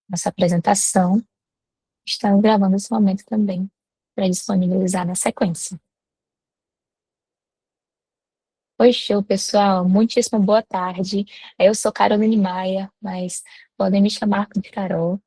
nossa apresentação. Estamos gravando esse momento também para disponibilizar na sequência. Oi, show, pessoal. Muitíssimo boa tarde. Eu sou Caroline Maia, mas podem me chamar de Carol.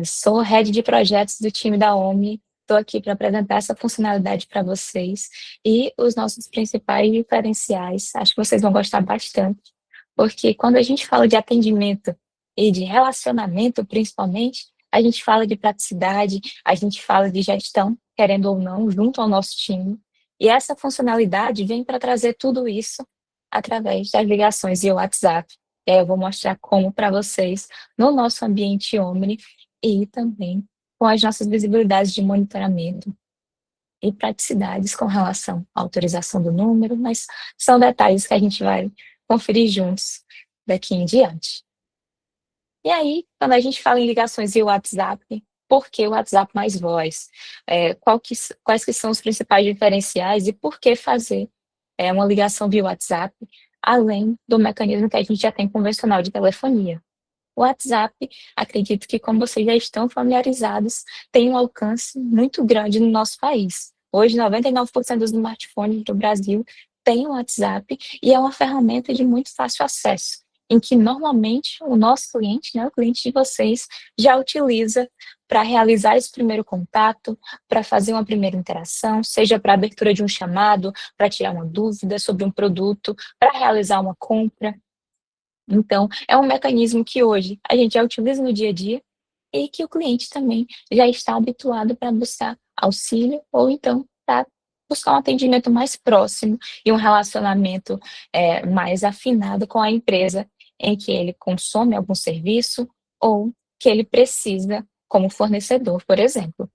Sou head de projetos do time da OMI. Estou aqui para apresentar essa funcionalidade para vocês e os nossos principais diferenciais. Acho que vocês vão gostar bastante, porque quando a gente fala de atendimento e de relacionamento, principalmente, a gente fala de praticidade, a gente fala de gestão, querendo ou não, junto ao nosso time. E essa funcionalidade vem para trazer tudo isso através das ligações e o WhatsApp. E aí eu vou mostrar como para vocês no nosso ambiente Omni e também com as nossas visibilidades de monitoramento e praticidades com relação à autorização do número, mas são detalhes que a gente vai conferir juntos daqui em diante. E aí, quando a gente fala em ligações e WhatsApp, por que o WhatsApp mais voz? Quais que são os principais diferenciais e por que fazer uma ligação via WhatsApp, além do mecanismo que a gente já tem convencional de telefonia? O WhatsApp, acredito que, como vocês já estão familiarizados, tem um alcance muito grande no nosso país. Hoje, 99% dos smartphones do Brasil têm o WhatsApp e é uma ferramenta de muito fácil acesso, em que normalmente o nosso cliente, né, o cliente de vocês, já utiliza para realizar esse primeiro contato, para fazer uma primeira interação, seja para abertura de um chamado, para tirar uma dúvida sobre um produto, para realizar uma compra. Então, é um mecanismo que hoje a gente já utiliza no dia a dia e que o cliente também já está habituado para buscar auxílio ou então para buscar um atendimento mais próximo e um relacionamento mais afinado com a empresa em que ele consome algum serviço ou que ele precisa como fornecedor, por exemplo.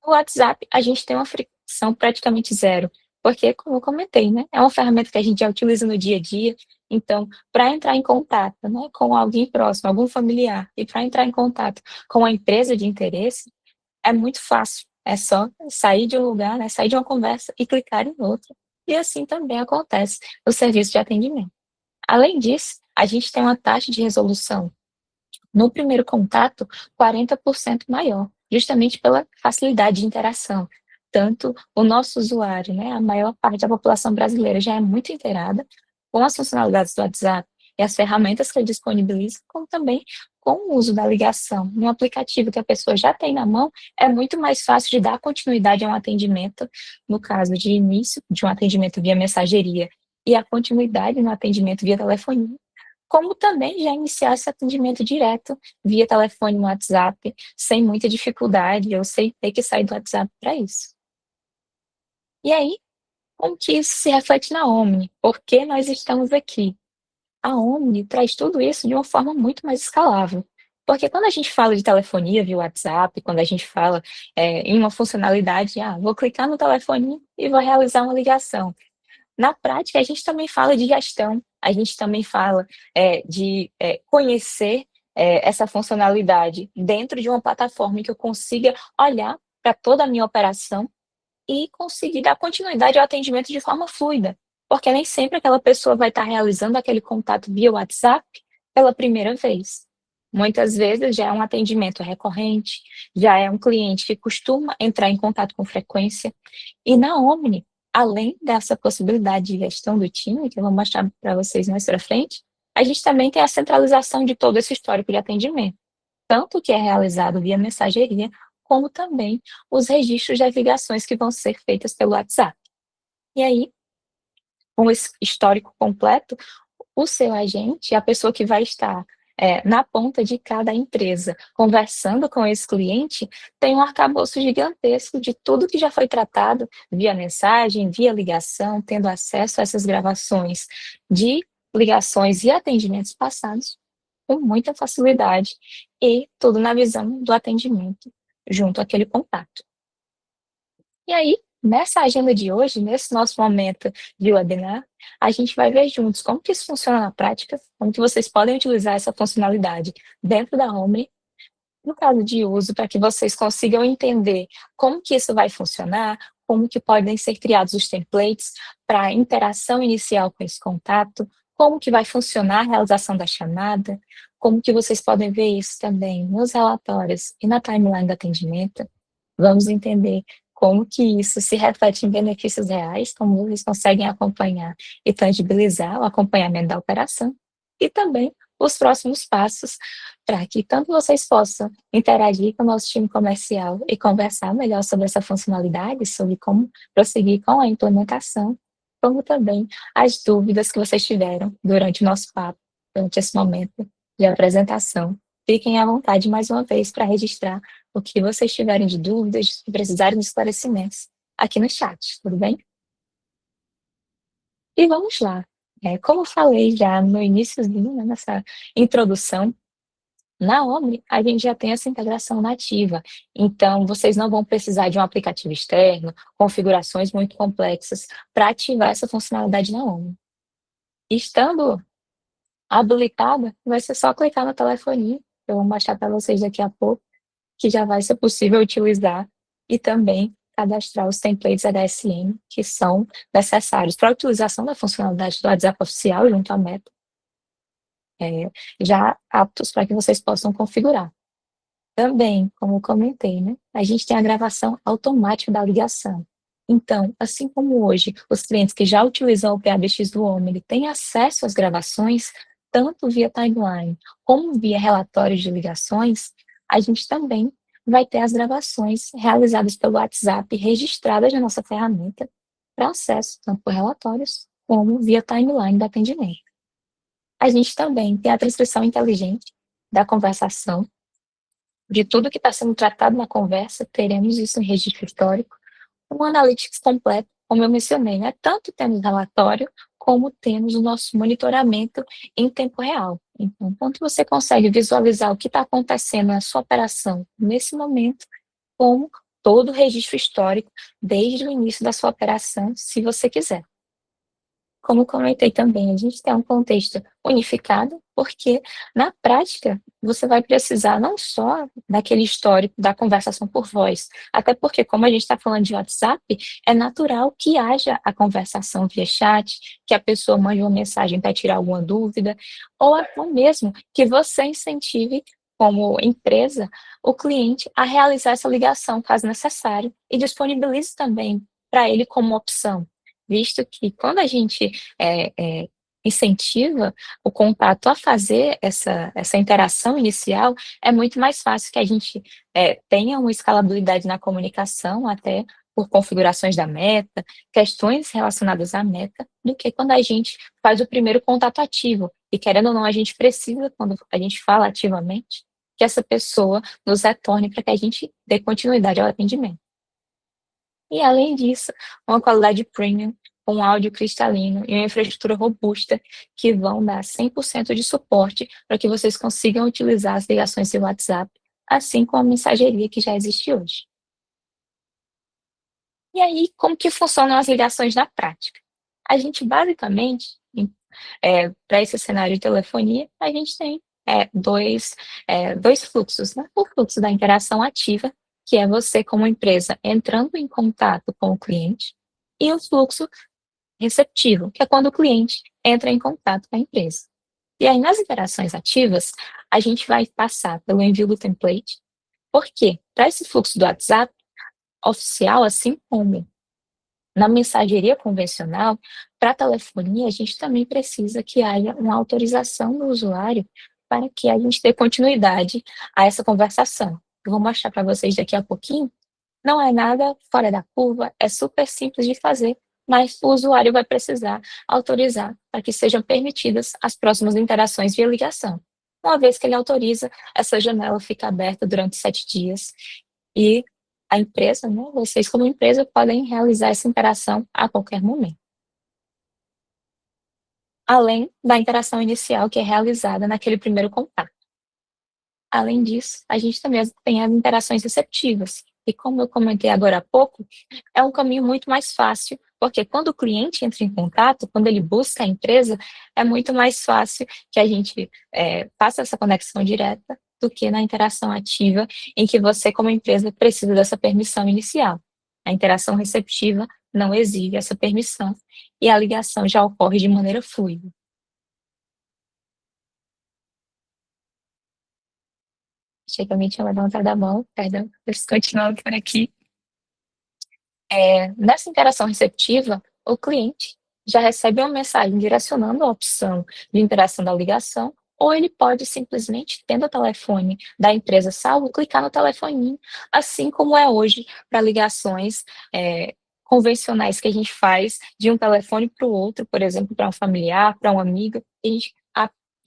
No WhatsApp, a gente tem uma fricção praticamente zero, porque, como eu comentei, né, é uma ferramenta que a gente já utiliza no dia a dia, então, para entrar em contato, né, com alguém próximo, algum familiar, e para entrar em contato com a empresa de interesse, é muito fácil. É só sair de um lugar, né, sair de uma conversa e clicar em outra. E assim também acontece no serviço de atendimento. Além disso, a gente tem uma taxa de resolução no primeiro contato 40% maior, justamente pela facilidade de interação. Tanto o nosso usuário, né, a maior parte da população brasileira já é muito inteirada com as funcionalidades do WhatsApp e as ferramentas que ele disponibiliza, como também com o uso da ligação. Um aplicativo que a pessoa já tem na mão, é muito mais fácil de dar continuidade a um atendimento, no caso de início de um atendimento via mensageria, e a continuidade no atendimento via telefonia, como também já iniciar esse atendimento direto via telefone no WhatsApp, sem muita dificuldade, ou sem ter que sair do WhatsApp para isso. E aí, como que isso se reflete na Omni? Por que nós estamos aqui? A Omni traz tudo isso de uma forma muito mais escalável. Porque quando a gente fala de telefonia via WhatsApp, quando a gente fala em uma funcionalidade, vou clicar no telefone e vou realizar uma ligação. Na prática, a gente também fala de gestão, a gente também fala de conhecer essa funcionalidade dentro de uma plataforma em que eu consiga olhar para toda a minha operação e conseguir dar continuidade ao atendimento de forma fluida, porque nem sempre aquela pessoa vai estar realizando aquele contato via WhatsApp pela primeira vez. Muitas vezes já é um atendimento recorrente, já é um cliente que costuma entrar em contato com frequência, e na Omni, além dessa possibilidade de gestão do time, que eu vou mostrar para vocês mais para frente, a gente também tem a centralização de todo esse histórico de atendimento, tanto o que é realizado via mensageria, como também os registros das ligações que vão ser feitas pelo WhatsApp. E aí, com esse histórico completo, o seu agente, a pessoa que vai estar na ponta de cada empresa, conversando com esse cliente, tem um arcabouço gigantesco de tudo que já foi tratado via mensagem, via ligação, tendo acesso a essas gravações de ligações e atendimentos passados com muita facilidade e tudo na visão do atendimento junto àquele contato. E aí, nessa agenda de hoje, nesse nosso momento de webinar, a gente vai ver juntos como que isso funciona na prática, como que vocês podem utilizar essa funcionalidade dentro da Omni, no caso de uso, para que vocês consigam entender como que isso vai funcionar, como que podem ser criados os templates para a interação inicial com esse contato, como que vai funcionar a realização da chamada, como que vocês podem ver isso também nos relatórios e na timeline do atendimento. Vamos entender como que isso se reflete em benefícios reais, como eles conseguem acompanhar e tangibilizar o acompanhamento da operação, e também os próximos passos para que tanto vocês possam interagir com o nosso time comercial e conversar melhor sobre essa funcionalidade, sobre como prosseguir com a implementação, como também as dúvidas que vocês tiveram durante o nosso papo, durante esse momento de apresentação. Fiquem à vontade mais uma vez para registrar o que vocês tiverem de dúvidas, se precisarem de esclarecimentos, aqui no chat, tudo bem? E vamos lá. Como eu falei já no iniciozinho, né, nessa introdução, na Omni a gente já tem essa integração nativa, então vocês não vão precisar de um aplicativo externo, configurações muito complexas para ativar essa funcionalidade na Omni. Estando habilitada, vai ser só clicar na telefonia, eu vou mostrar para vocês daqui a pouco, que já vai ser possível utilizar e também cadastrar os templates HSM que são necessários para a utilização da funcionalidade do WhatsApp oficial junto à Meta, já aptos para que vocês possam configurar. Também, como eu comentei, né, a gente tem a gravação automática da ligação. Então, assim como hoje os clientes que já utilizam o PABX do Omni têm acesso às gravações, tanto via timeline como via relatórios de ligações, a gente também vai ter as gravações realizadas pelo WhatsApp registradas na nossa ferramenta para acesso tanto por relatórios como via timeline do atendimento. A gente também tem a transcrição inteligente da conversação, de tudo que está sendo tratado na conversa, teremos isso em registro histórico, um analytics completo, como eu mencionei, né? Tanto temos relatório, como temos o nosso monitoramento em tempo real. Então, quanto você consegue visualizar o que está acontecendo na sua operação nesse momento, como todo o registro histórico, desde o início da sua operação, se você quiser. Como comentei também, a gente tem um contexto unificado, porque na prática você vai precisar não só daquele histórico da conversação por voz, até porque, como a gente está falando de WhatsApp, é natural que haja a conversação via chat, que a pessoa mande uma mensagem para tirar alguma dúvida, ou até mesmo que você incentive, como empresa, o cliente a realizar essa ligação, caso necessário, e disponibilize também para ele como opção, visto que quando a gente incentiva o contato a fazer essa interação inicial, é muito mais fácil que a gente tenha uma escalabilidade na comunicação, até por configurações da meta, questões relacionadas à meta, do que quando a gente faz o primeiro contato ativo. E querendo ou não, a gente precisa, quando a gente fala ativamente, que essa pessoa nos retorne para que a gente dê continuidade ao atendimento. E, além disso, uma qualidade premium, um áudio cristalino e uma infraestrutura robusta que vão dar 100% de suporte para que vocês consigam utilizar as ligações do WhatsApp, assim como a mensageria que já existe hoje. E aí, como que funcionam as ligações na prática? A gente, basicamente, para esse cenário de telefonia, a gente tem dois fluxos, né? O fluxo da interação ativa, que é você, como empresa, entrando em contato com o cliente, e o fluxo receptivo, que é quando o cliente entra em contato com a empresa. E aí, nas interações ativas, a gente vai passar pelo envio do template, porque para esse fluxo do WhatsApp oficial, assim como na mensageria convencional, para a telefonia, a gente também precisa que haja uma autorização do usuário para que a gente dê continuidade a essa conversação. Eu vou mostrar para vocês daqui a pouquinho. Não é nada fora da curva, é super simples de fazer, mas o usuário vai precisar autorizar para que sejam permitidas as próximas interações via ligação. Uma vez que ele autoriza, essa janela fica aberta durante 7 dias e a empresa, né, vocês como empresa podem realizar essa interação a qualquer momento. Além da interação inicial que é realizada naquele primeiro contato. Além disso, a gente também tem as interações receptivas, e como eu comentei agora há pouco, é um caminho muito mais fácil, porque quando o cliente entra em contato, quando ele busca a empresa, é muito mais fácil que a gente faça essa conexão direta do que na interação ativa, em que você, como empresa, precisa dessa permissão inicial. A interação receptiva não exige essa permissão, e a ligação já ocorre de maneira fluida. chega a me tinha levantado a mão, perdão, continuando por aqui. Nessa interação receptiva, o cliente já recebe uma mensagem direcionando a opção de interação da ligação, ou ele pode simplesmente, tendo o telefone da empresa salvo, clicar no telefoninho, assim como é hoje para ligações convencionais que a gente faz de um telefone para o outro, por exemplo, para um familiar, para um amigo,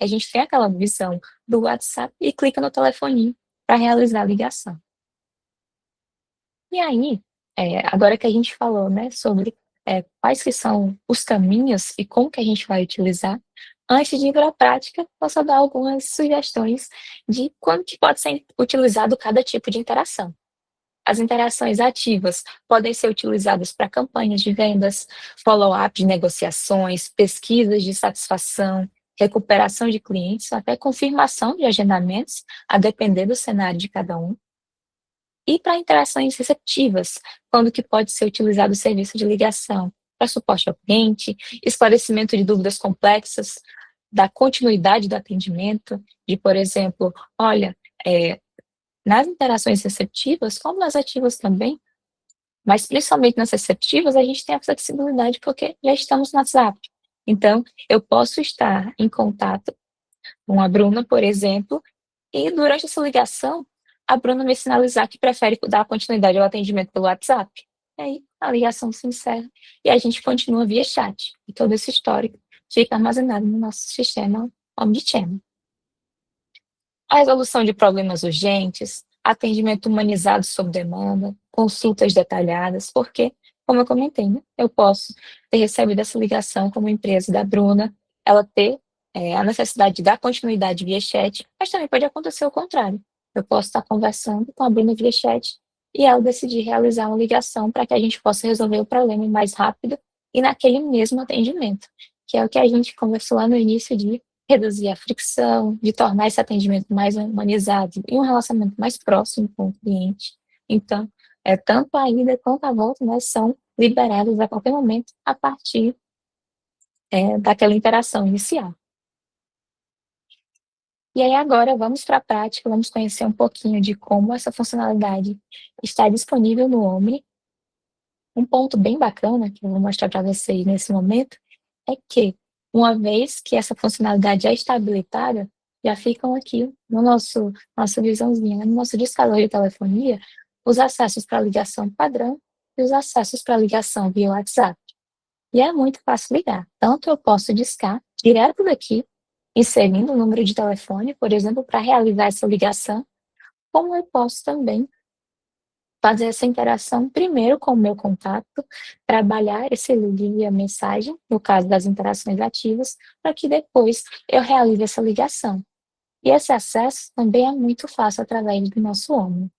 a gente tem aquela visão do WhatsApp e clica no telefoninho para realizar a ligação. E aí, agora que a gente falou, né, sobre, quais que são os caminhos e como que a gente vai utilizar, antes de ir para a prática, posso dar algumas sugestões de como que pode ser utilizado cada tipo de interação. As interações ativas podem ser utilizadas para campanhas de vendas, follow-up de negociações, pesquisas de satisfação, recuperação de clientes, até confirmação de agendamentos, a depender do cenário de cada um. E para interações receptivas, quando que pode ser utilizado o serviço de ligação para suporte ao cliente, esclarecimento de dúvidas complexas, da continuidade do atendimento, de, por exemplo, olha, nas interações receptivas, como nas ativas também, mas principalmente nas receptivas, a gente tem a flexibilidade porque já estamos no WhatsApp. Então, eu posso estar em contato com a Bruna, por exemplo, e durante essa ligação, a Bruna me sinalizar que prefere dar continuidade ao atendimento pelo WhatsApp. E aí a ligação se encerra e a gente continua via chat. E todo esse histórico fica armazenado no nosso sistema Omnichannel. A resolução de problemas urgentes, atendimento humanizado sob demanda, consultas detalhadas, porque, como eu comentei, né, eu posso ter recebido essa ligação como empresa da Bruna, ela ter a necessidade de dar continuidade via chat, mas também pode acontecer o contrário. Eu posso estar conversando com a Bruna via chat e ela decidir realizar uma ligação para que a gente possa resolver o problema mais rápido e naquele mesmo atendimento, que é o que a gente conversou lá no início de reduzir a fricção, de tornar esse atendimento mais humanizado e um relacionamento mais próximo com o cliente. Então, tanto a ida quanto a volta, né, são liberados a qualquer momento a partir daquela interação inicial. E aí agora vamos para a prática, vamos conhecer um pouquinho de como essa funcionalidade está disponível no Omni. Um ponto bem bacana que eu vou mostrar para vocês nesse momento é que, uma vez que essa funcionalidade já está habilitada, já ficam aqui no nossa visãozinha, né, no nosso discador de telefonia, os acessos para ligação padrão e os acessos para ligação via WhatsApp. E é muito fácil ligar. Tanto eu posso discar direto daqui, inserindo o número de telefone, por exemplo, para realizar essa ligação, como eu posso também fazer essa interação primeiro com o meu contato, trabalhar esse lead via mensagem, no caso das interações ativas, para que depois eu realize essa ligação. E esse acesso também é muito fácil através do nosso Omni.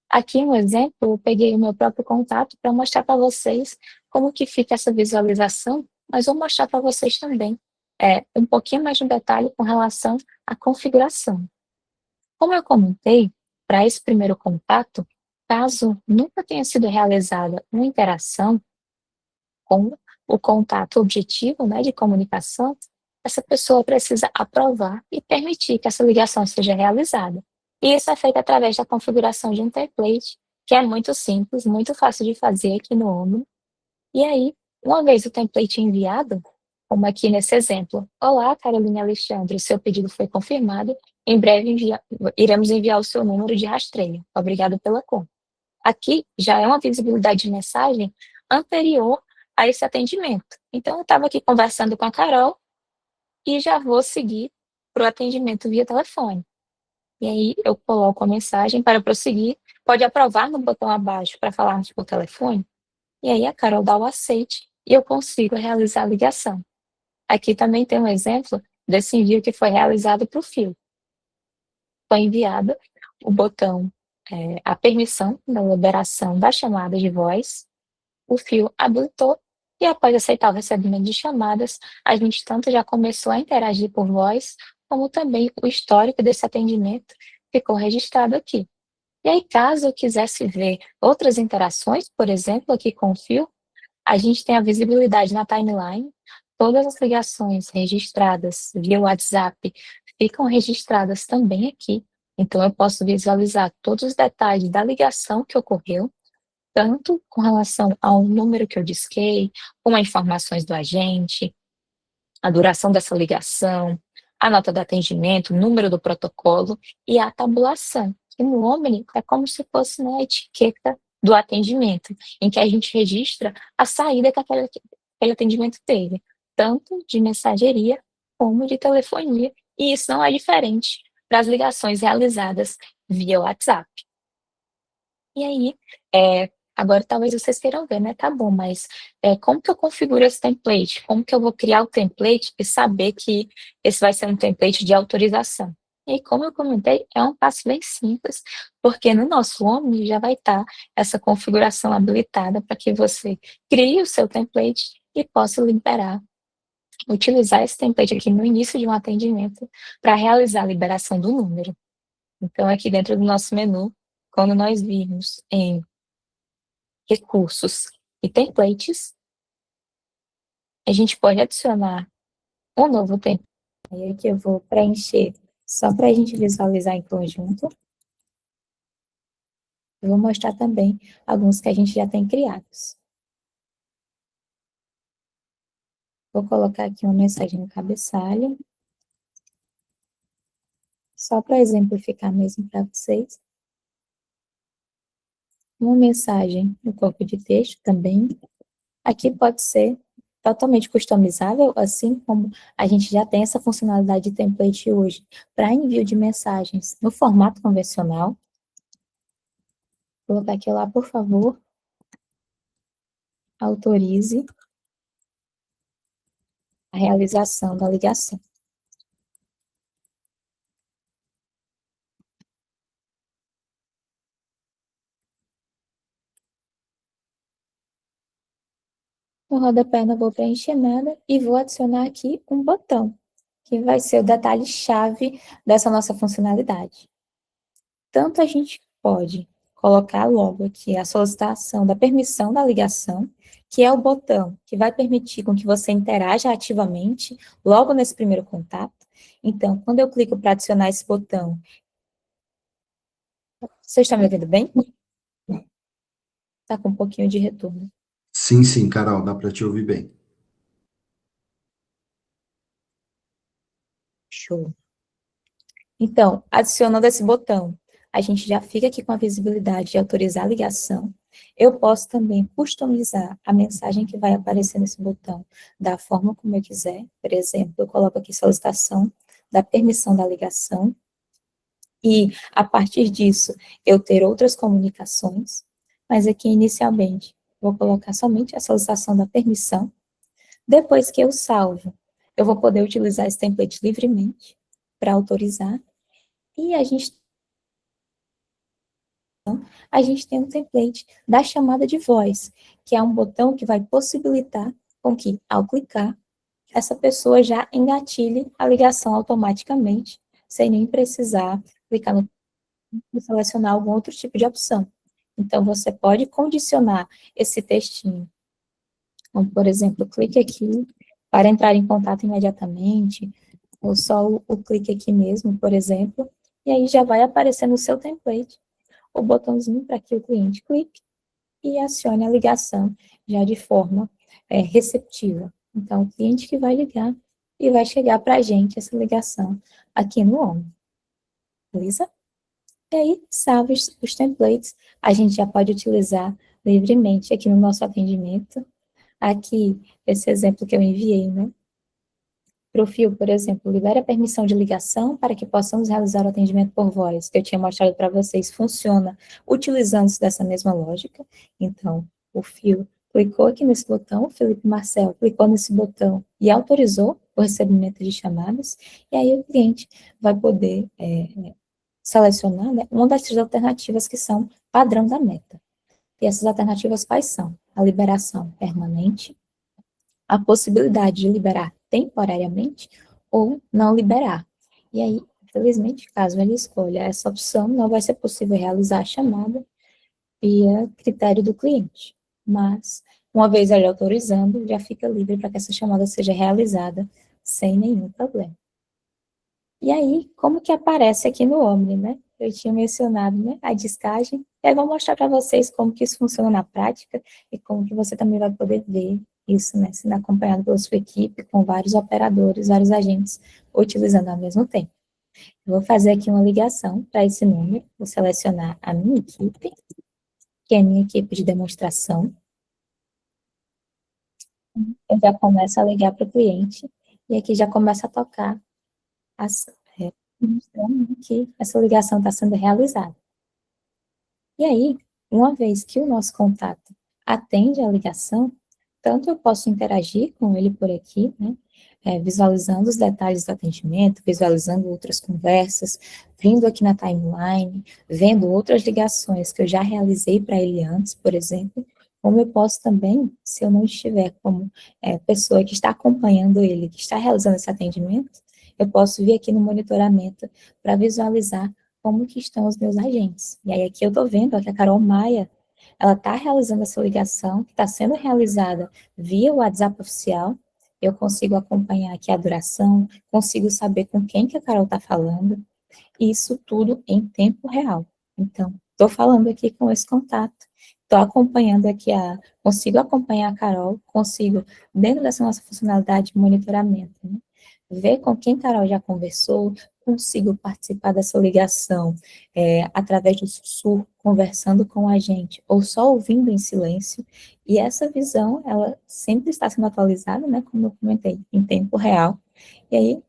Aqui um exemplo, eu peguei o meu próprio contato para mostrar para vocês como que fica essa visualização, mas vou mostrar para vocês também um pouquinho mais de detalhe com relação à configuração. Como eu comentei, para esse primeiro contato, caso nunca tenha sido realizada uma interação com o contato objetivo, né, de comunicação, essa pessoa precisa aprovar e permitir que essa ligação seja realizada. E isso é feito através da configuração de um template, que é muito simples, muito fácil de fazer aqui no Omni. E aí, uma vez o template enviado, como aqui nesse exemplo, olá, Carolina Alexandre, o seu pedido foi confirmado, em breve iremos enviar o seu número de rastreio. Obrigado pela compra. Aqui já é uma visibilidade de mensagem anterior a esse atendimento. Então, eu estava aqui conversando com a Carol e já vou seguir para o atendimento via telefone. E aí eu coloco a mensagem para prosseguir, pode aprovar no botão abaixo para falarmos por telefone, e aí a Carol dá o aceite e eu consigo realizar a ligação. Aqui também tem um exemplo desse envio que foi realizado para o fio. Foi enviado o botão, a permissão da liberação da chamada de voz, o fio habilitou e após aceitar o recebimento de chamadas, a gente tanto já começou a interagir por voz, como também o histórico desse atendimento ficou registrado aqui. E aí, caso eu quisesse ver outras interações, por exemplo, aqui com o fio, a gente tem a visibilidade na timeline, todas as ligações registradas via WhatsApp ficam registradas também aqui Então eu posso visualizar todos os detalhes da ligação que ocorreu, tanto com relação ao número que eu disquei, como as informações do agente, a duração dessa ligação, a nota do atendimento, o número do protocolo e a tabulação, que no Omni é como se fosse, né, a etiqueta do atendimento, em que a gente registra a saída que aquele atendimento teve, tanto de mensageria como de telefonia, e isso não é diferente para as ligações realizadas via WhatsApp. E aí, agora talvez vocês queiram ver, né, tá bom, mas, como que eu configuro esse template? Como que eu vou criar o template e saber que esse vai ser um template de autorização? E aí, como eu comentei, é um passo bem simples, porque no nosso Omni já vai estar essa configuração habilitada para que você crie o seu template e possa liberar utilizar esse template aqui no início de um atendimento para realizar a liberação do número. Então aqui dentro do nosso menu, quando nós virmos em recursos e templates, a gente pode adicionar um novo template. Aí aqui eu vou preencher só para a gente visualizar em conjunto. Eu vou mostrar também alguns que a gente já tem criados. Vou colocar aqui uma mensagem no cabeçalho, só para exemplificar mesmo para vocês. Uma mensagem no corpo de texto também. Aqui pode ser totalmente customizável, assim como a gente já tem essa funcionalidade de template hoje para envio de mensagens no formato convencional. Vou colocar aqui lá, por favor, autorize a realização da ligação. No rodapé não vou preencher nada e vou adicionar aqui um botão, que vai ser o detalhe-chave dessa nossa funcionalidade. Tanto a gente pode colocar logo aqui a solicitação da permissão da ligação, que é o botão que vai permitir com que você interaja ativamente logo nesse primeiro contato. Então, quando eu clico para adicionar esse botão, vocês estão me ouvindo bem? Está com um pouquinho de retorno. Sim, sim, Carol, dá para te ouvir bem. Show. Então, adicionando esse botão, a gente já fica aqui com a visibilidade de autorizar a ligação. Eu posso também customizar a mensagem que vai aparecer nesse botão da forma como eu quiser. Por exemplo, eu coloco aqui solicitação da permissão da ligação. E, a partir disso, eu ter outras comunicações. Mas aqui, inicialmente, vou colocar somente a solicitação da permissão. Depois que eu salvo, eu vou poder utilizar esse template livremente para autorizar. E a gente tem um template da chamada de voz, que é um botão que vai possibilitar com que, ao clicar, essa pessoa já engatilhe a ligação automaticamente, sem nem precisar clicar no e selecionar algum outro tipo de opção. Então, você pode condicionar esse textinho, como, por exemplo, clique aqui para entrar em contato imediatamente, ou só o clique aqui mesmo, por exemplo, e aí já vai aparecer no seu template o botãozinho para que o cliente clique e acione a ligação já de forma receptiva. Então, o cliente que vai ligar e vai chegar para a gente essa ligação aqui no ONU. Beleza? E aí, salve os templates, a gente já pode utilizar livremente aqui no nosso atendimento. Aqui, esse exemplo que eu enviei, né? Profil, por exemplo, libera permissão de ligação para que possamos realizar o atendimento por voz, que eu tinha mostrado para vocês, funciona utilizando-se dessa mesma lógica. Então, o Fio clicou aqui nesse botão, o Felipe Marcel clicou nesse botão e autorizou o recebimento de chamadas, e aí o cliente vai poder selecionar, né, uma dessas alternativas que são padrão da meta. E essas alternativas quais são? A liberação permanente, a possibilidade de liberar temporariamente ou não liberar. E aí, infelizmente, caso ele escolha essa opção, não vai ser possível realizar a chamada via critério do cliente. Mas, uma vez ele autorizando, já fica livre para que essa chamada seja realizada sem nenhum problema. E aí, como que aparece aqui no Omni, né? eu tinha mencionado, né, a descagem, e aí vou mostrar para vocês como que isso funciona na prática e como que você também vai poder ver isso, né, sendo acompanhado pela sua equipe, com vários operadores, vários agentes, utilizando ao mesmo tempo. Eu vou fazer aqui uma ligação para esse número, vou selecionar a minha equipe, que é a minha equipe de demonstração. Eu já começo a ligar para o cliente, e aqui já começa a tocar, as, mostrando que essa ligação está sendo realizada. E aí, uma vez que o nosso contato atende a ligação, tanto eu posso interagir com ele por aqui, né, visualizando os detalhes do atendimento, visualizando outras conversas, vindo aqui na timeline, vendo outras ligações que eu já realizei para ele antes, por exemplo, como eu posso também, se eu não estiver como pessoa que está acompanhando ele, que está realizando esse atendimento, eu posso vir aqui no monitoramento para visualizar como que estão os meus agentes. E aí aqui eu estou vendo que a Carol Maia, ela está realizando essa ligação, que está sendo realizada via WhatsApp oficial, eu consigo acompanhar aqui a duração, consigo saber com quem que a Carol está falando, isso tudo em tempo real. Então, estou falando aqui com esse contato, estou acompanhando aqui consigo acompanhar a Carol, consigo, dentro dessa nossa funcionalidade de monitoramento, né, ver com quem a Carol já conversou, consigo participar dessa ligação através do sussurro, conversando com a gente, ou só ouvindo em silêncio, e essa visão, ela sempre está sendo atualizada, né, como eu comentei, em tempo real, e aí,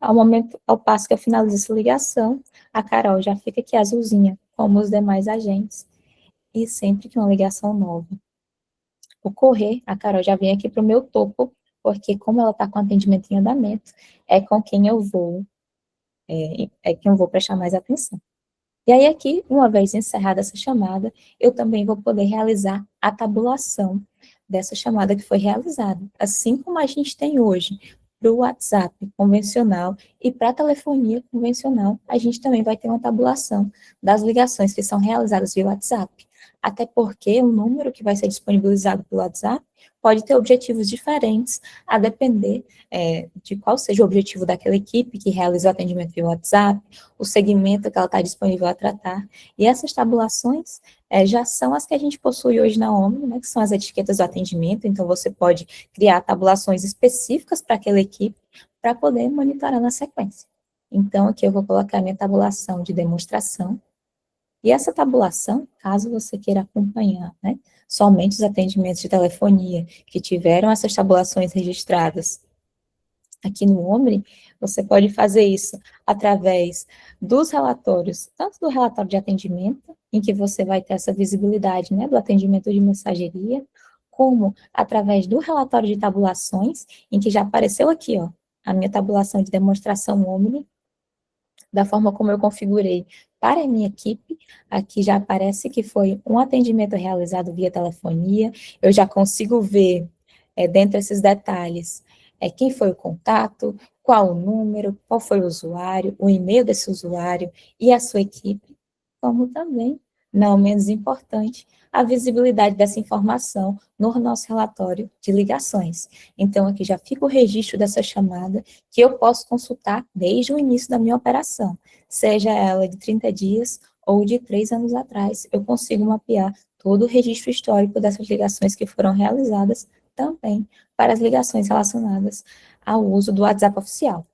ao passo que eu finalizo essa ligação, a Carol já fica aqui azulzinha, como os demais agentes, e sempre que uma ligação nova ocorrer, a Carol já vem aqui para o meu topo, porque como ela está com atendimento em andamento, é com quem eu vou, quem eu vou prestar mais atenção. E aí aqui, uma vez encerrada essa chamada, eu também vou poder realizar a tabulação dessa chamada que foi realizada. Assim como a gente tem hoje para o WhatsApp convencional e para a telefonia convencional, a gente também vai ter uma tabulação das ligações que são realizadas via WhatsApp. Até porque o número que vai ser disponibilizado pelo WhatsApp pode ter objetivos diferentes, a depender de qual seja o objetivo daquela equipe que realiza o atendimento via WhatsApp, o segmento que ela está disponível a tratar. E essas tabulações já são as que a gente possui hoje na Omni, né, que são as etiquetas do atendimento, então você pode criar tabulações específicas para aquela equipe para poder monitorar na sequência. Então, aqui eu vou colocar a minha tabulação de demonstração, e essa tabulação, caso você queira acompanhar, né, somente os atendimentos de telefonia que tiveram essas tabulações registradas aqui no Omni, você pode fazer isso através dos relatórios, tanto do relatório de atendimento, em que você vai ter essa visibilidade, né, do atendimento de mensageria, como através do relatório de tabulações, em que já apareceu aqui, ó, a minha tabulação de demonstração Omni, da forma como eu configurei para a minha equipe, aqui já aparece que foi um atendimento realizado via telefonia, eu já consigo ver, dentro desses detalhes, quem foi o contato, qual o número, qual foi o usuário, o e-mail desse usuário e a sua equipe, como também, não menos importante, a visibilidade dessa informação no nosso relatório de ligações. Então, aqui já fica o registro dessa chamada, que eu posso consultar desde o início da minha operação, seja ela de 30 dias ou de 3 anos atrás, eu consigo mapear todo o registro histórico dessas ligações que foram realizadas também para as ligações relacionadas ao uso do WhatsApp oficial.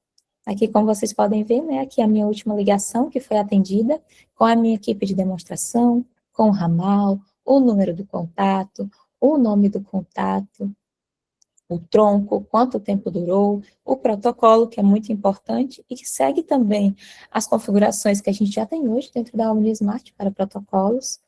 Aqui, como vocês podem ver, né, aqui a minha última ligação que foi atendida com a minha equipe de demonstração, com o ramal, o número do contato, o nome do contato, o tronco, quanto tempo durou, o protocolo, que é muito importante, e que segue também as configurações que a gente já tem hoje dentro da OmniSmart para protocolos,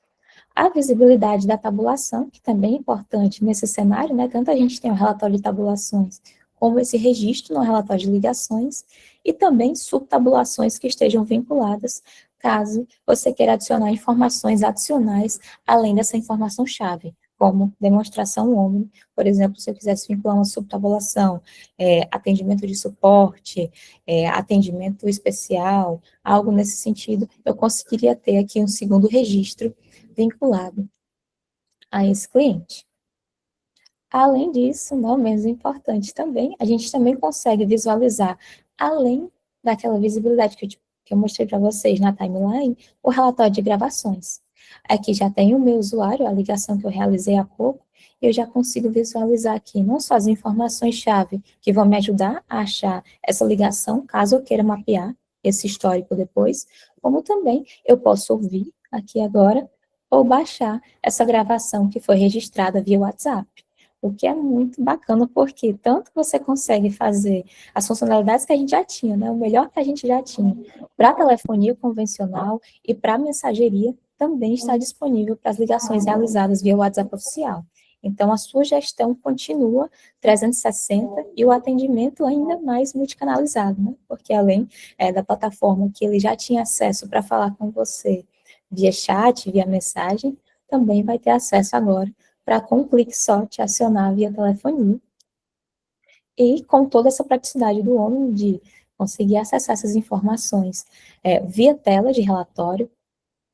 a visibilidade da tabulação, que também é importante nesse cenário, né? Tanto a gente tem o relatório de tabulações, como esse registro no relatório de ligações, e também subtabulações que estejam vinculadas, caso você queira adicionar informações adicionais, além dessa informação-chave, como demonstração Omni, por exemplo, se eu quisesse vincular uma subtabulação, atendimento de suporte, atendimento especial, algo nesse sentido, eu conseguiria ter aqui um segundo registro vinculado a esse cliente. Além disso, não menos importante também, a gente também consegue visualizar, além daquela visibilidade que que eu mostrei para vocês na timeline, o relatório de gravações. Aqui já tem o meu usuário, a ligação que eu realizei há pouco, e eu já consigo visualizar aqui não só as informações-chave que vão me ajudar a achar essa ligação, caso eu queira mapear esse histórico depois, como também eu posso ouvir aqui agora ou baixar essa gravação que foi registrada via WhatsApp. O que é muito bacana, porque tanto você consegue fazer as funcionalidades que a gente já tinha, né, o melhor que a gente já tinha, para telefonia convencional e para mensageria, também está disponível para as ligações realizadas via WhatsApp oficial. Então, a sua gestão continua 360 e o atendimento ainda mais multicanalizado, né? Porque além da plataforma que ele já tinha acesso para falar com você via chat, via mensagem, também vai ter acesso agora para com um clique só te acionar via telefonia e com toda essa praticidade do homem de conseguir acessar essas informações via tela de relatório,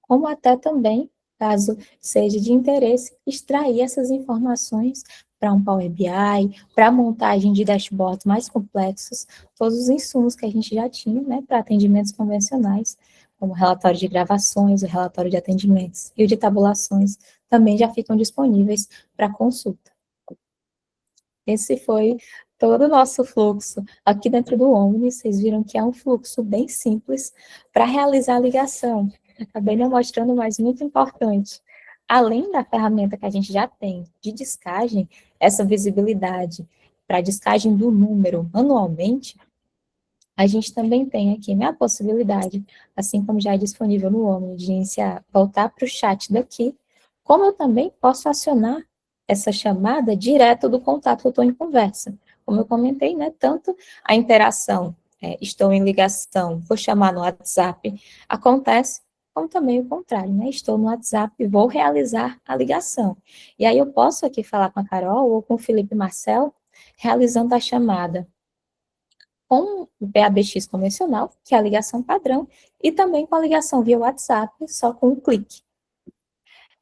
como até também, caso seja de interesse, extrair essas informações para um Power BI, para a montagem de dashboards mais complexos, todos os insumos que a gente já tinha, né, para atendimentos convencionais, como o relatório de gravações, o relatório de atendimentos e o de tabulações, também já ficam disponíveis para consulta. Esse foi todo o nosso fluxo aqui dentro do Omni. Vocês viram que é um fluxo bem simples para realizar a ligação. Acabei não mostrando, mas muito importante. Além da ferramenta que a gente já tem de descagem, essa visibilidade para descagem do número manualmente, a gente também tem aqui, né, a possibilidade, assim como já é disponível no Omni, de iniciar, voltar para o chat daqui, como eu também posso acionar essa chamada direto do contato que eu estou em conversa. Como eu comentei, né, tanto a interação, estou em ligação, vou chamar no WhatsApp, acontece, como também o contrário, né, estou no WhatsApp e vou realizar a ligação. E aí eu posso aqui falar com a Carol ou com o Felipe Marcel, realizando a chamada com o PABX convencional, que é a ligação padrão, e também com a ligação via WhatsApp, só com um clique.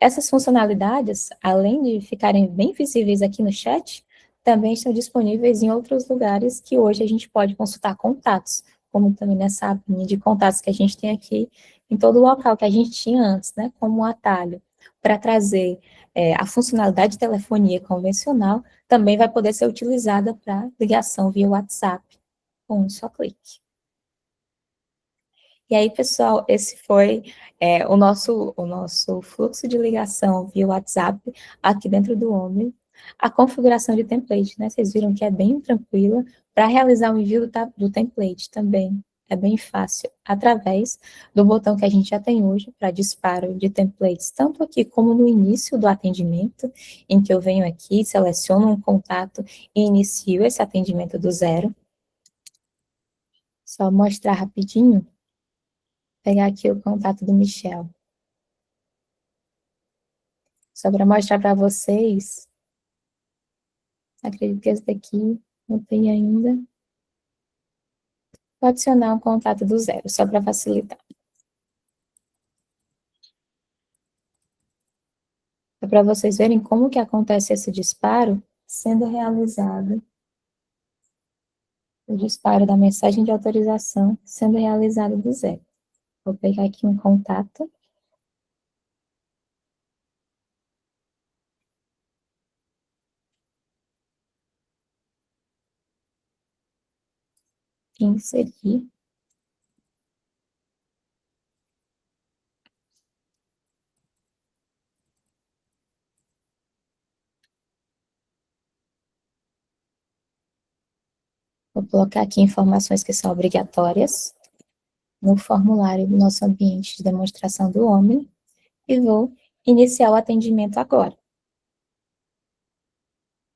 Essas funcionalidades, além de ficarem bem visíveis aqui no chat, também estão disponíveis em outros lugares que hoje a gente pode consultar contatos, como também nessa abinha de contatos que a gente tem aqui, em todo o local que a gente tinha antes, né, como um atalho, para trazer a funcionalidade de telefonia convencional, também vai poder ser utilizada para ligação via WhatsApp, com um só clique. E aí, pessoal, esse foi o nosso fluxo de ligação via WhatsApp aqui dentro do Omni. A configuração de template, né? Vocês viram que é bem tranquila. Para realizar o envio do template também é bem fácil, através do botão que a gente já tem hoje para disparo de templates, tanto aqui como no início do atendimento, em que eu venho aqui, seleciono um contato e inicio esse atendimento do zero. Só mostrar rapidinho, pegar aqui o contato do Michel. Só para mostrar para vocês, acredito que esse daqui não tem ainda. Vou adicionar um contato do zero, só para facilitar. É para vocês verem como que acontece esse disparo sendo realizado. O disparo da mensagem de autorização sendo realizado do zero. Vou pegar aqui um contato. Inserir. Vou colocar aqui informações que são obrigatórias no formulário do nosso ambiente de demonstração do Omni e vou iniciar o atendimento agora.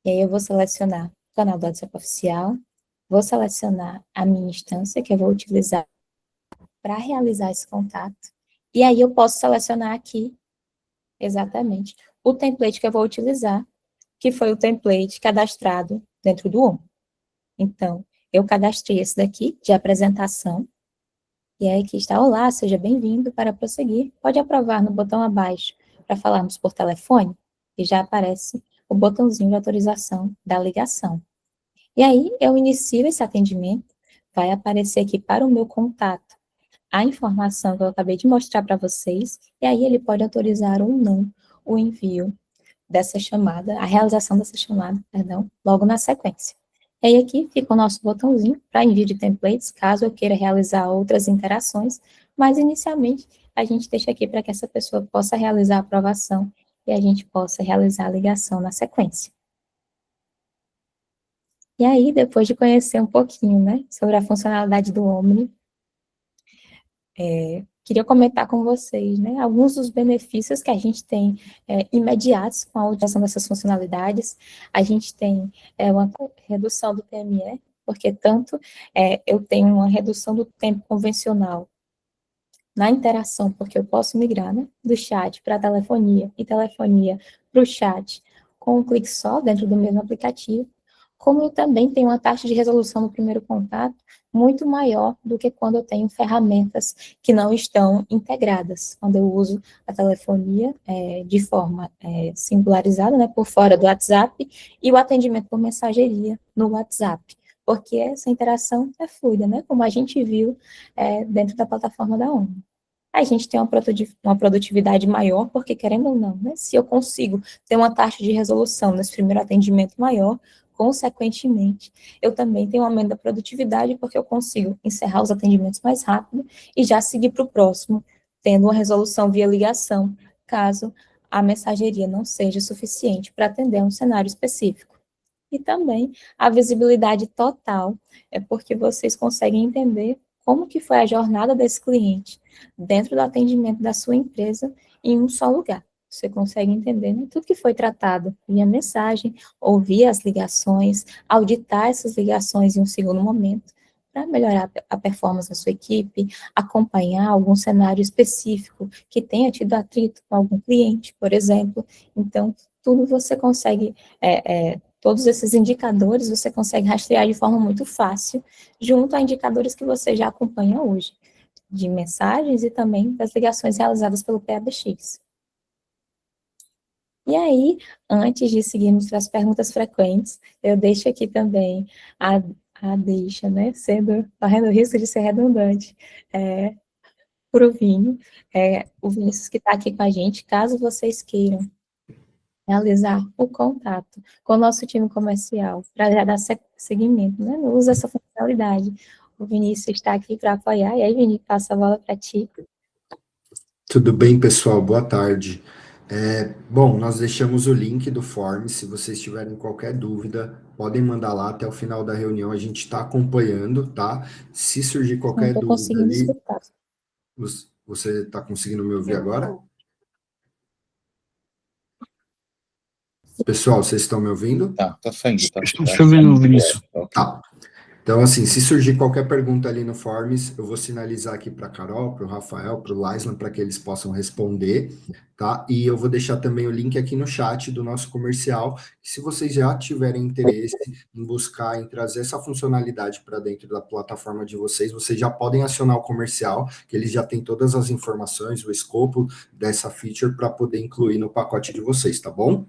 E aí eu vou selecionar o canal do WhatsApp oficial, vou selecionar a minha instância que eu vou utilizar para realizar esse contato, e aí eu posso selecionar aqui, exatamente, o template que eu vou utilizar, que foi o template cadastrado dentro do ON. Então, eu cadastrei esse daqui, de apresentação, e aí aqui está, olá, seja bem-vindo, para prosseguir, pode aprovar no botão abaixo para falarmos por telefone, e já aparece o botãozinho de autorização da ligação. E aí, eu inicio esse atendimento, vai aparecer aqui para o meu contato a informação que eu acabei de mostrar para vocês, e aí ele pode autorizar ou não o envio dessa chamada, a realização dessa chamada, perdão, logo na sequência. E aí aqui fica o nosso botãozinho para envio de templates, caso eu queira realizar outras interações, mas inicialmente a gente deixa aqui para que essa pessoa possa realizar a aprovação e a gente possa realizar a ligação na sequência. E aí, depois de conhecer um pouquinho, né, sobre a funcionalidade do Omni, queria comentar com vocês, né, alguns dos benefícios que a gente tem imediatos com a utilização dessas funcionalidades. A gente tem uma redução do TME, porque tanto eu tenho uma redução do tempo convencional na interação, porque eu posso migrar, né, do chat para a telefonia e telefonia para o chat com um clique só dentro do mesmo aplicativo, como eu também tenho uma taxa de resolução no primeiro contato muito maior do que quando eu tenho ferramentas que não estão integradas, quando eu uso a telefonia de forma singularizada, né, por fora do WhatsApp, e o atendimento por mensageria no WhatsApp, porque essa interação é fluida, né, como a gente viu dentro da plataforma da ONU. A gente tem uma produtividade maior, porque, querendo ou não, né, se eu consigo ter uma taxa de resolução nesse primeiro atendimento maior, consequentemente, eu também tenho um aumento da produtividade, porque eu consigo encerrar os atendimentos mais rápido e já seguir para o próximo, tendo uma resolução via ligação, caso a mensageria não seja suficiente para atender um cenário específico. E também a visibilidade total, é porque vocês conseguem entender como que foi a jornada desse cliente dentro do atendimento da sua empresa em um só lugar. Você consegue entender, né, tudo que foi tratado via mensagem, ouvir as ligações, auditar essas ligações em um segundo momento, para melhorar a performance da sua equipe, acompanhar algum cenário específico que tenha tido atrito com algum cliente, por exemplo. Então, tudo você consegue todos esses indicadores você consegue rastrear de forma muito fácil, junto a indicadores que você já acompanha hoje, de mensagens e também das ligações realizadas pelo PABX. E aí, antes de seguirmos para as perguntas frequentes, eu deixo aqui também a deixa, né, correndo o risco de ser redundante, para o Vini, o Vinícius que está aqui com a gente, caso vocês queiram realizar o contato com o nosso time comercial, para já dar seguimento, né, no uso dessa funcionalidade. O Vinícius está aqui para apoiar, e aí, Vinícius, passa a bola para ti. Tudo bem, pessoal? Boa tarde. Bom, nós deixamos o link do Form. Se vocês tiverem qualquer dúvida, podem mandar lá até o final da reunião. A gente está acompanhando, tá? Se surgir Não qualquer estou dúvida conseguindo ali, escutar. você está conseguindo me ouvir agora? Pessoal, vocês estão me ouvindo? Tá saindo, tá? Estou te ouvindo, Vinícius. Ok. Tá. Então, assim, se surgir qualquer pergunta ali no Forms, eu vou sinalizar aqui para a Carol, para o Rafael, para o Laislan, para que eles possam responder, tá? E eu vou deixar também o link aqui no chat do nosso comercial, que se vocês já tiverem interesse em buscar, em trazer essa funcionalidade para dentro da plataforma de vocês já podem acionar o comercial, que eles já têm todas as informações, o escopo dessa feature para poder incluir no pacote de vocês, tá bom?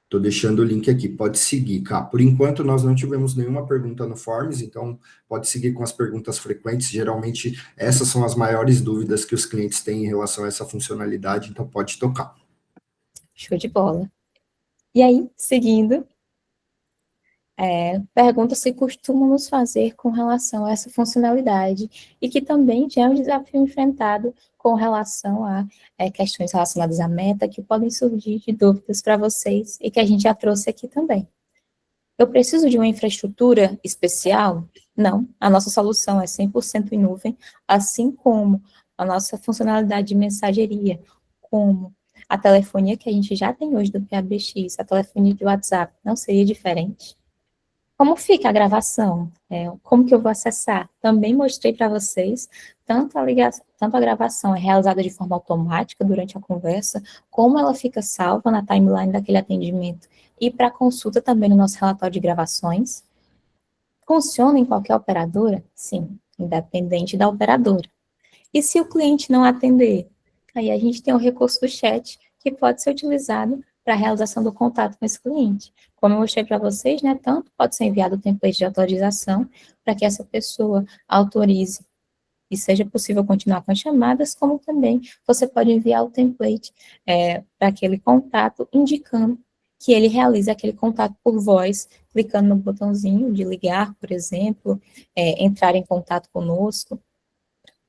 Estou deixando o link aqui, pode seguir, Cá. Por enquanto, nós não tivemos nenhuma pergunta no Forms, então pode seguir com as perguntas frequentes. Geralmente, essas são as maiores dúvidas que os clientes têm em relação a essa funcionalidade, então pode tocar. Show de bola. E aí, seguindo, perguntas que costumamos fazer com relação a essa funcionalidade e que também já é um desafio enfrentado com relação a questões relacionadas à meta que podem surgir de dúvidas para vocês e que a gente já trouxe aqui também. Eu preciso de uma infraestrutura especial? Não, a nossa solução é 100% em nuvem, assim como a nossa funcionalidade de mensageria, como a telefonia que a gente já tem hoje do PABX, a telefonia de WhatsApp, não seria diferente. Como fica a gravação? Como que eu vou acessar? Também mostrei para vocês, tanto a gravação é realizada de forma automática durante a conversa, como ela fica salva na timeline daquele atendimento e para consulta também no nosso relatório de gravações. Funciona em qualquer operadora? Sim, independente da operadora. E se o cliente não atender? Aí a gente tem o recurso do chat, que pode ser utilizado para a realização do contato com esse cliente. Como eu mostrei para vocês, né, tanto pode ser enviado o template de autorização para que essa pessoa autorize e seja possível continuar com as chamadas, como também você pode enviar o template para aquele contato, indicando que ele realiza aquele contato por voz, clicando no botãozinho de ligar, por exemplo, entrar em contato conosco.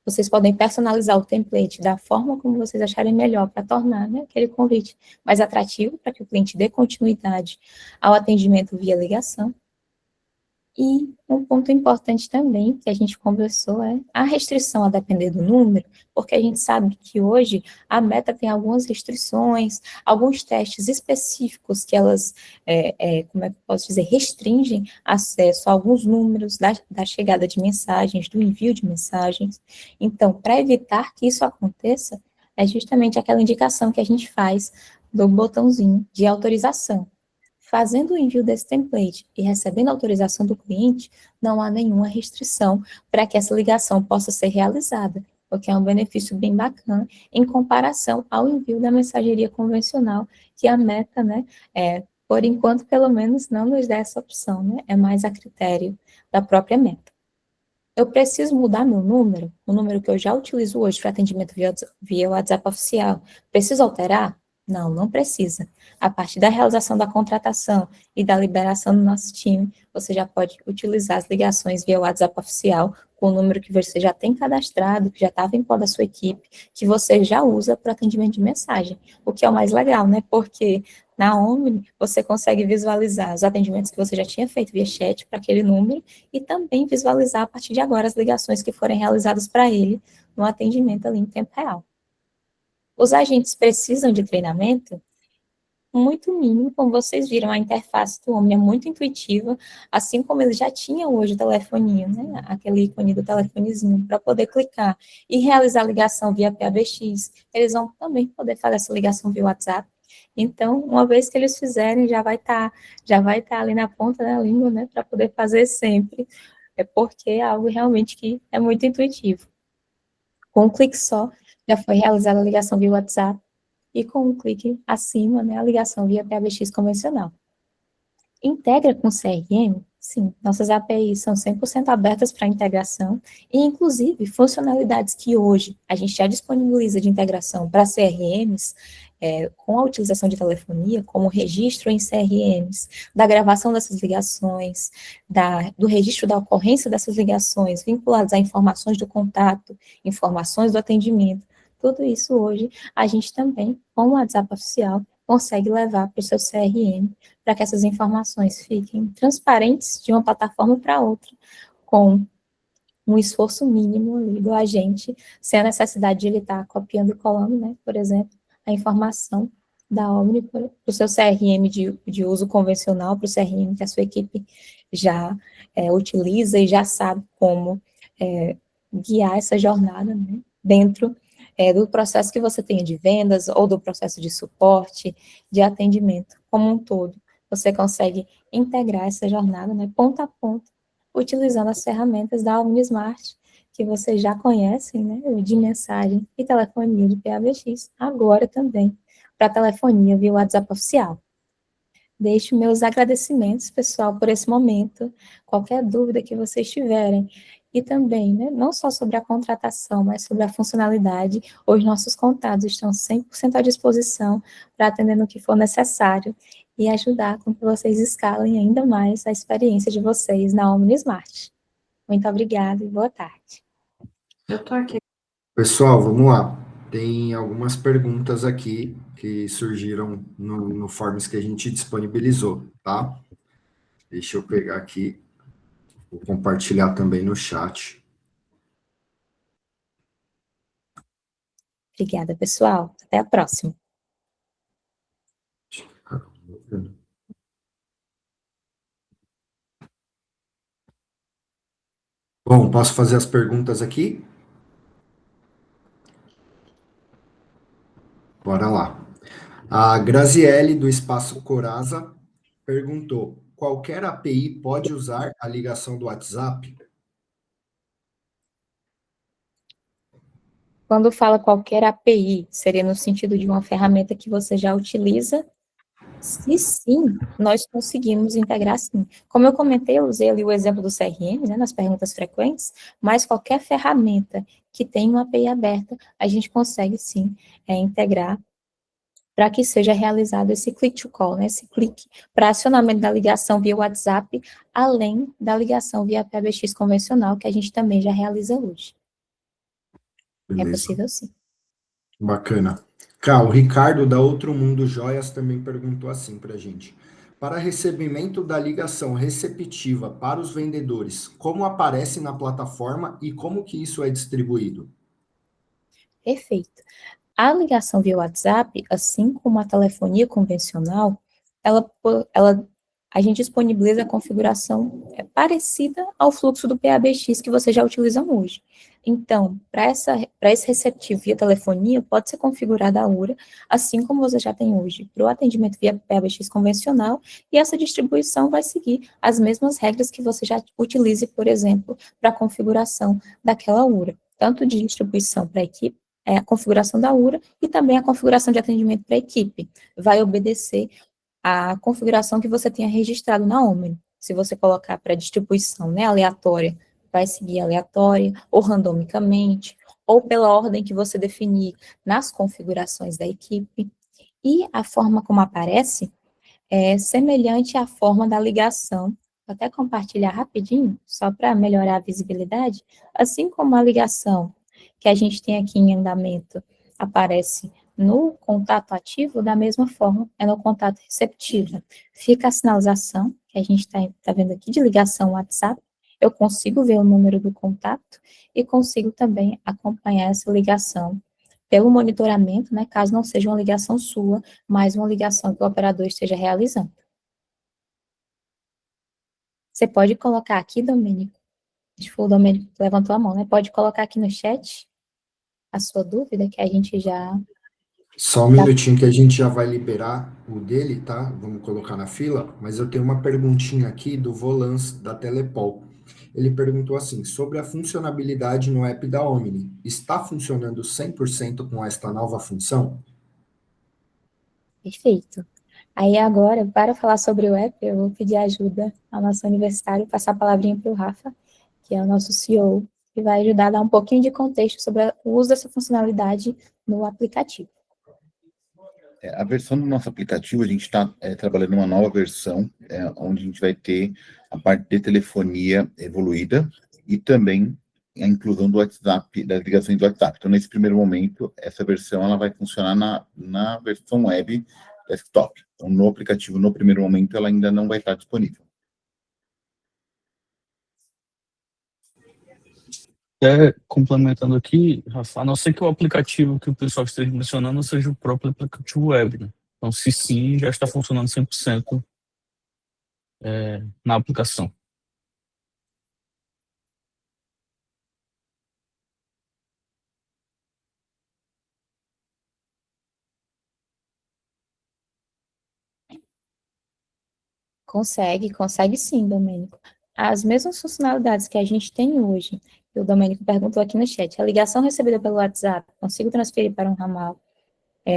Vocês podem personalizar o template da forma como vocês acharem melhor para tornar, né, aquele convite mais atrativo, para que o cliente dê continuidade ao atendimento via ligação. E um ponto importante também, que a gente conversou, é a restrição a depender do número, porque a gente sabe que hoje a Meta tem algumas restrições, alguns testes específicos que elas, como é que eu posso dizer, restringem acesso a alguns números da chegada de mensagens, do envio de mensagens. Então, para evitar que isso aconteça, é justamente aquela indicação que a gente faz do botãozinho de autorização. Fazendo o envio desse template e recebendo a autorização do cliente, não há nenhuma restrição para que essa ligação possa ser realizada, o que é um benefício bem bacana em comparação ao envio da mensageria convencional, que a Meta, né, por enquanto, pelo menos, não nos dá essa opção, né, é mais a critério da própria Meta. Eu preciso mudar meu número, o número que eu já utilizo hoje para atendimento via WhatsApp oficial. Preciso alterar? Não, não precisa. A partir da realização da contratação e da liberação do nosso time, você já pode utilizar as ligações via WhatsApp oficial com o número que você já tem cadastrado, que já está vinculado à sua equipe, que você já usa para atendimento de mensagem. O que é o mais legal, né? Porque na Omni você consegue visualizar os atendimentos que você já tinha feito via chat para aquele número e também visualizar a partir de agora as ligações que forem realizadas para ele no atendimento ali em tempo real. Os agentes precisam de treinamento? Muito mínimo, como vocês viram, a interface do Omni é muito intuitiva, assim como ele já tinha hoje o telefoninho, né, aquele ícone do telefonezinho, para poder clicar e realizar a ligação via PABX, eles vão também poder fazer essa ligação via WhatsApp. Então, uma vez que eles fizerem, já vai estar ali na ponta da língua, né, para poder fazer sempre, porque é algo realmente que é muito intuitivo. Com um clique só, já foi realizada a ligação via WhatsApp, e com um clique acima, né, a ligação via PABX convencional. Integra com o CRM? Sim, nossas APIs são 100% abertas para integração, e inclusive funcionalidades que hoje a gente já disponibiliza de integração para CRMs, com a utilização de telefonia, como registro em CRMs, da gravação dessas ligações, do registro da ocorrência dessas ligações, vinculadas a informações do contato, informações do atendimento, tudo isso hoje a gente também, com o WhatsApp oficial, consegue levar para o seu CRM, para que essas informações fiquem transparentes de uma plataforma para outra, com um esforço mínimo ali do agente, sem a necessidade de ele estar copiando e colando, né, por exemplo, a informação da Omni para o seu CRM de uso convencional, para o CRM que a sua equipe já utiliza e já sabe como guiar essa jornada, né, dentro do processo que você tenha de vendas ou do processo de suporte, de atendimento como um todo. Você consegue integrar essa jornada, né, ponto a ponto, utilizando as ferramentas da OmniSmart, que vocês já conhecem, né, de mensagem e telefonia de PABX, agora também para telefonia via WhatsApp oficial. Deixo meus agradecimentos, pessoal, por esse momento. Qualquer dúvida que vocês tiverem, e também, né, não só sobre a contratação, mas sobre a funcionalidade, os nossos contatos estão 100% à disposição para atender no que for necessário e ajudar com que vocês escalem ainda mais a experiência de vocês na OmniSmart. Muito obrigada e boa tarde. Eu tô aqui. Pessoal, vamos lá. Tem algumas perguntas aqui que surgiram no Forms que a gente disponibilizou, tá? Deixa eu pegar aqui, vou compartilhar também no chat. Obrigada, pessoal. Até a próxima. Bom, posso fazer as perguntas aqui? Bora lá. A Graziele, do Espaço Coraza, perguntou: qualquer API pode usar a ligação do WhatsApp? Quando fala qualquer API, seria no sentido de uma ferramenta que você já utiliza Se sim, nós conseguimos integrar sim. Como eu comentei, eu usei ali o exemplo do CRM, né, nas perguntas frequentes, mas qualquer ferramenta que tenha uma API aberta, a gente consegue sim integrar para que seja realizado esse click to call, né, esse clique para acionamento da ligação via WhatsApp, além da ligação via PBX convencional, que a gente também já realiza hoje. É Beleza. possível sim. Bacana. Cá, o Ricardo da Outro Mundo Joias também perguntou assim para a gente. Para recebimento da ligação receptiva para os vendedores, como aparece na plataforma e como que isso é distribuído? Perfeito. A ligação via WhatsApp, assim como a telefonia convencional, ela a gente disponibiliza a configuração parecida ao fluxo do PABX que vocês já utilizam hoje. Então, para esse receptivo via telefonia, pode ser configurada a URA, assim como você já tem hoje, para o atendimento via PABX convencional, e essa distribuição vai seguir as mesmas regras que você já utilize, por exemplo, para a configuração daquela URA, tanto de distribuição para a equipe, a configuração da URA e também a configuração de atendimento para a equipe. Vai obedecer à configuração que você tenha registrado na Omni. Se você colocar para distribuição, né, aleatória, vai seguir aleatória ou randomicamente, ou pela ordem que você definir nas configurações da equipe. E a forma como aparece é semelhante à forma da ligação. Vou até compartilhar rapidinho, só para melhorar a visibilidade. Assim como a ligação que a gente tem aqui em andamento aparece no contato ativo, da mesma forma é no contato receptivo. Fica a sinalização, que a gente está vendo aqui, de ligação WhatsApp, eu consigo ver o número do contato e consigo também acompanhar essa ligação pelo monitoramento, né, caso não seja uma ligação sua, mas uma ligação que o operador esteja realizando. Você pode colocar aqui, Domênico, acho que foi o Domênico que levantou a mão, né, pode colocar aqui no chat a sua dúvida, que a gente já Só um dá. minutinho que a gente já vai liberar o dele, tá? Vamos colocar na fila, mas eu tenho uma perguntinha aqui do Volans da Telepol. Ele perguntou assim, sobre a funcionalidade no app da Omni, está funcionando 100% com esta nova função? Perfeito. Aí agora, para falar sobre o app, eu vou pedir ajuda ao nosso universitário, passar a palavrinha para o Rafa, que é o nosso CEO, que vai ajudar a dar um pouquinho de contexto sobre o uso dessa funcionalidade no aplicativo. A versão do nosso aplicativo, a gente está trabalhando uma nova versão, onde a gente vai ter a parte de telefonia evoluída e também a inclusão do WhatsApp, das ligações do WhatsApp. Então, nesse primeiro momento, essa versão ela vai funcionar na versão web desktop. Então, no aplicativo, no primeiro momento, ela ainda não vai estar disponível. Complementando aqui, Rafa, a não ser que o aplicativo que o pessoal esteja mencionando seja o próprio aplicativo web, né? Então, se sim, já está funcionando 100% na aplicação. Consegue sim, Domênico. As mesmas funcionalidades que a gente tem hoje, que o Domênico perguntou aqui no chat, a ligação recebida pelo WhatsApp, consigo transferir para um ramal,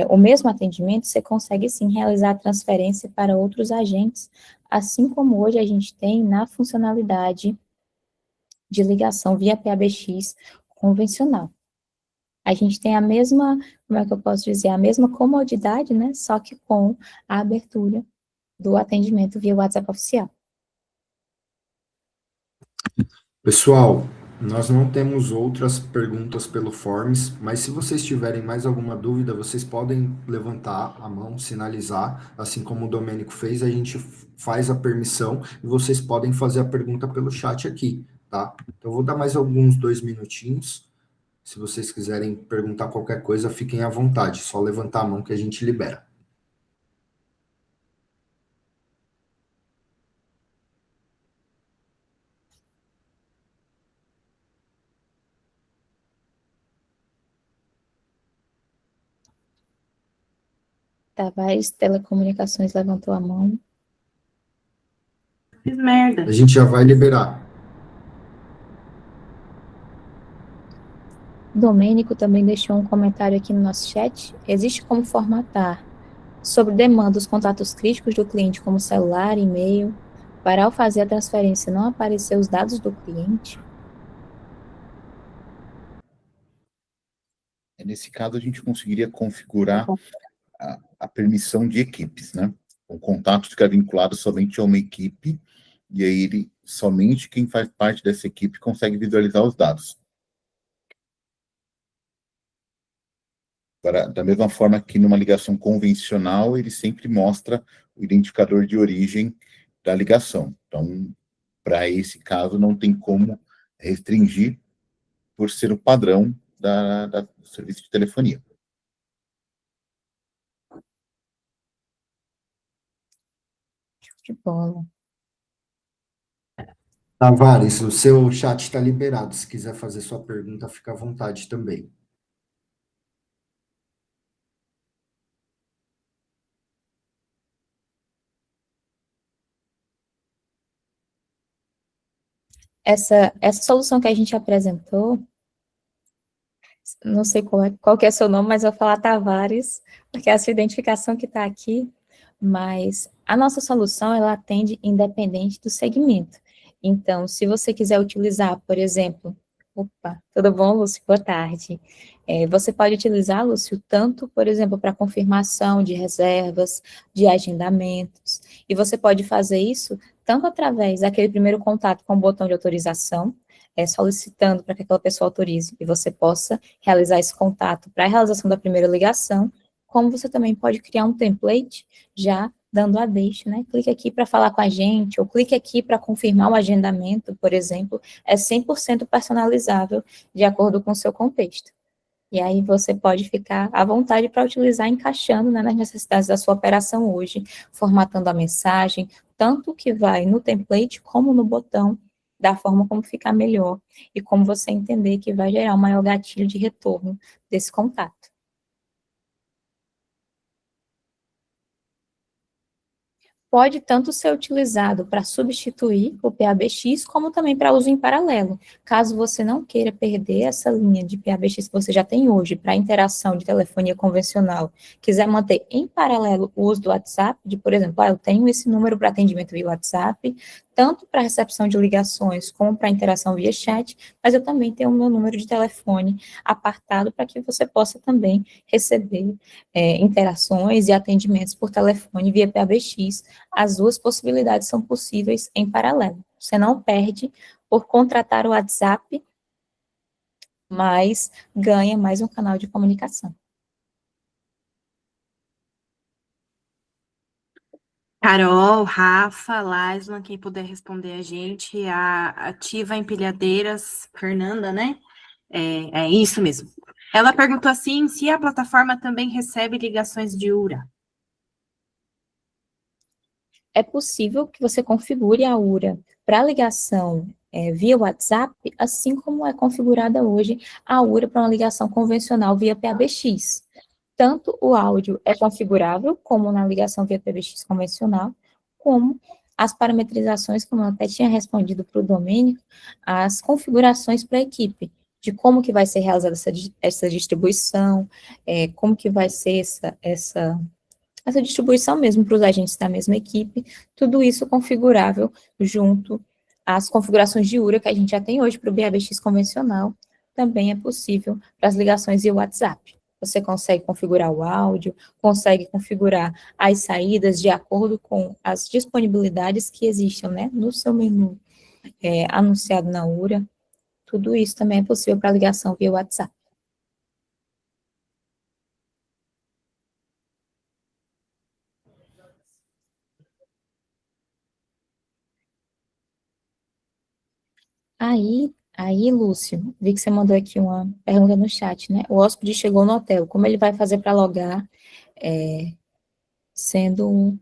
o mesmo atendimento, você consegue sim realizar a transferência para outros agentes, assim como hoje a gente tem na funcionalidade de ligação via PABX convencional. A gente tem a mesma, como é que eu posso dizer, a mesma comodidade, né, só que com a abertura do atendimento via WhatsApp oficial. Pessoal, nós não temos outras perguntas pelo Forms, mas se vocês tiverem mais alguma dúvida, vocês podem levantar a mão, sinalizar, assim como o Domênico fez, a gente faz a permissão e vocês podem fazer a pergunta pelo chat aqui, tá? Então, eu vou dar mais alguns 2 minutinhos. Se vocês quiserem perguntar qualquer coisa, fiquem à vontade, só levantar a mão que a gente libera. Tavares Telecomunicações levantou a mão. Fiz merda. A gente já vai liberar. Domênico também deixou um comentário aqui no nosso chat. Existe como formatar sobre demanda dos contatos críticos do cliente, como celular, e-mail, para ao fazer a transferência não aparecer os dados do cliente? Nesse caso, a gente conseguiria configurar a permissão de equipes, né? O contato fica vinculado somente a uma equipe, e aí somente quem faz parte dessa equipe consegue visualizar os dados. Agora, da mesma forma que numa ligação convencional, ele sempre mostra o identificador de origem da ligação. Então, para esse caso, não tem como restringir por ser o padrão do serviço de telefonia. De bola. Tavares, o seu chat está liberado. Se quiser fazer sua pergunta, fica à vontade também. Essa solução que a gente apresentou, não sei qual que é seu nome, mas eu vou falar Tavares, porque é a sua identificação que está aqui, mas a nossa solução, ela atende independente do segmento. Então, se você quiser utilizar, por exemplo, opa, tudo bom, Lúcio? Boa tarde. Você pode utilizar, Lúcio, tanto, por exemplo, para confirmação de reservas, de agendamentos, e você pode fazer isso tanto através daquele primeiro contato com o botão de autorização, solicitando para que aquela pessoa autorize e você possa realizar esse contato para a realização da primeira ligação, como você também pode criar um template já dando a deixa, né? Clique aqui para falar com a gente, ou clique aqui para confirmar o agendamento, por exemplo, é 100% personalizável de acordo com o seu contexto. E aí você pode ficar à vontade para utilizar, encaixando, né, nas necessidades da sua operação hoje, formatando a mensagem, tanto que vai no template como no botão, da forma como ficar melhor e como você entender que vai gerar um maior gatilho de retorno desse contato. Pode tanto ser utilizado para substituir o PABX, como também para uso em paralelo. Caso você não queira perder essa linha de PABX que você já tem hoje para interação de telefonia convencional, quiser manter em paralelo o uso do WhatsApp, de, por exemplo, eu tenho esse número para atendimento via WhatsApp, tanto para recepção de ligações como para interação via chat, mas eu também tenho o meu número de telefone apartado para que você possa também receber interações e atendimentos por telefone via PABX. As duas possibilidades são possíveis em paralelo. Você não perde por contratar o WhatsApp, mas ganha mais um canal de comunicação. Carol, Rafa, Laisman, quem puder responder a gente, a Ativa Empilhadeiras, Fernanda, né? É isso mesmo. Ela perguntou assim, se a plataforma também recebe ligações de URA. É possível que você configure a URA para ligação via WhatsApp, assim como é configurada hoje a URA para uma ligação convencional via PABX. Tanto o áudio é configurável, como na ligação via PBX convencional, como as parametrizações, como eu até tinha respondido para o Domênico, as configurações para a equipe, de como que vai ser realizada essa distribuição, como que vai ser essa distribuição mesmo para os agentes da mesma equipe, tudo isso configurável junto às configurações de URA que a gente já tem hoje para o BABX convencional, também é possível para as ligações via WhatsApp. Você consegue configurar o áudio, consegue configurar as saídas de acordo com as disponibilidades que existam, né, no seu menu anunciado na URA. Tudo isso também é possível para ligação via WhatsApp. Aí, Lúcio, vi que você mandou aqui uma pergunta no chat, né? O hóspede chegou no hotel, como ele vai fazer para logar, sendo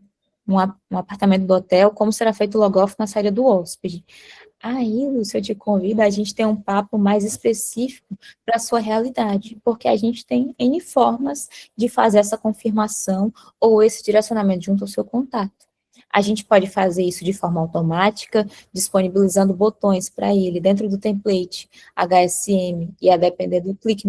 um apartamento do hotel, como será feito o logoff na saída do hóspede? Aí, Lúcio, eu te convido a gente ter um papo mais específico para a sua realidade, porque a gente tem N formas de fazer essa confirmação ou esse direcionamento junto ao seu contato. A gente pode fazer isso de forma automática, disponibilizando botões para ele dentro do template HSM, e a depender do clique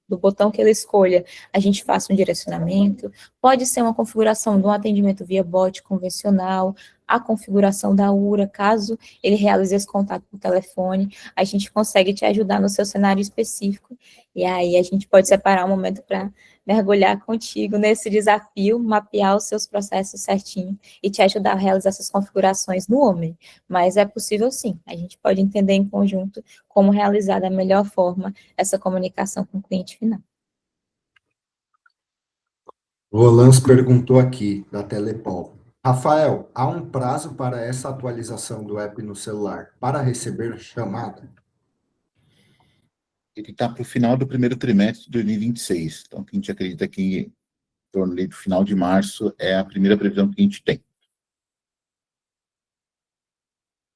do botão que ele escolha, a gente faça um direcionamento, pode ser uma configuração de um atendimento via bot convencional, a configuração da URA, caso ele realize esse contato por telefone, a gente consegue te ajudar no seu cenário específico, e aí a gente pode separar um momento para mergulhar contigo nesse desafio, mapear os seus processos certinho e te ajudar a realizar essas configurações no Omni. Mas é possível sim, a gente pode entender em conjunto como realizar da melhor forma essa comunicação com o cliente final. O Rolans perguntou aqui, da Telepol. Rafael, há um prazo para essa atualização do app no celular para receber chamada? Ele está para o final do primeiro trimestre de 2026. Então, a gente acredita que em torno do final de março é a primeira previsão que a gente tem.